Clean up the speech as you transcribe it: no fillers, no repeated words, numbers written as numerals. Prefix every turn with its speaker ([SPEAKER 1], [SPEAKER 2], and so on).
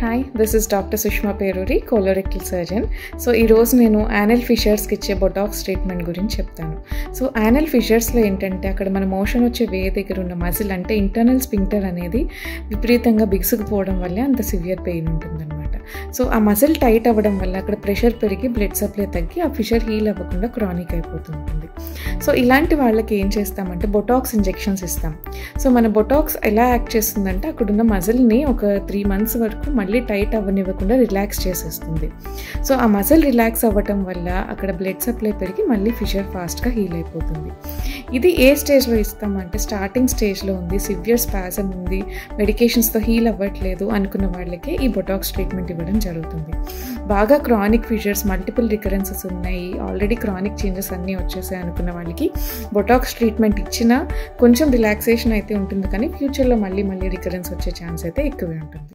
[SPEAKER 1] Hi, this is doctor Sushma Peruri, colorectal surgeon. So ఈరోజు నేను anal ఫిషర్స్కి ఇచ్చే బొటాక్స్ ట్రీట్మెంట్ గురించి చెప్తాను. సో యానల్ ఫిషర్స్లో ఏంటంటే అక్కడ మన మోషన్ వచ్చే వే దగ్గర ఉన్న మజిల్ అంటే ఇంటర్నల్ స్పింక్టర్ అనేది విపరీతంగా బిగుసుకుపోవడం వల్లే అంత సివియర్ పెయిన్ ఉంటుందన్నమాట. సో ఆ మజిల్ టైట్ అవ్వడం వల్ల అక్కడ ప్రెషర్ పెరిగి బ్లడ్ సప్లై తగ్గి ఆ ఫిషర్ హీల్ అవ్వకుండా క్రానిక్ అయిపోతుంటుంది. సో ఇలాంటి వాళ్ళకి ఏం చేస్తామంటే బొటాక్స్ ఇంజెక్షన్స్ ఇస్తాం. సో మన బొటాక్స్ ఎలా యాక్ట్ చేస్తుందంటే అక్కడున్న మజిల్ని ఒక 3 months వరకు మళ్ళీ టైట్ అవ్వనివ్వకుండా రిలాక్స్ చేసేస్తుంది. సో ఆ మజిల్ రిలాక్స్ అవ్వటం వల్ల అక్కడ బ్లడ్ సప్లై పెరిగి మళ్ళీ ఫిషర్ ఫాస్ట్గా హీల్ అయిపోతుంది. ఇది ఏ స్టేజ్లో ఇస్తామంటే స్టార్టింగ్ స్టేజ్లో ఉంది, సివియర్ స్పాజమ్ ఉంది, మెడికేషన్స్తో హీల్ అవ్వట్లేదు అనుకున్న వాళ్ళకే ఈ బొటాక్స్ ట్రీట్మెంట్ ఇవ్వడం జరుగుతుంది. బాగా క్రానిక్ ఫిషర్స్, మల్టిపుల్ రికరెన్సెస్ ఉన్నాయి, ఆల్రెడీ క్రానిక్ చేంజెస్ అన్నీ వచ్చేసాయి అనుకున్న వాళ్ళకి బొటాక్స్ ట్రీట్మెంట్ ఇచ్చినా కొంచెం రిలాక్సేషన్ అయితే ఉంటుంది, కానీ ఫ్యూచర్లో మళ్ళీ రికరెన్స్ వచ్చే ఛాన్స్ అయితే ఎక్కువే ఉంటుంది.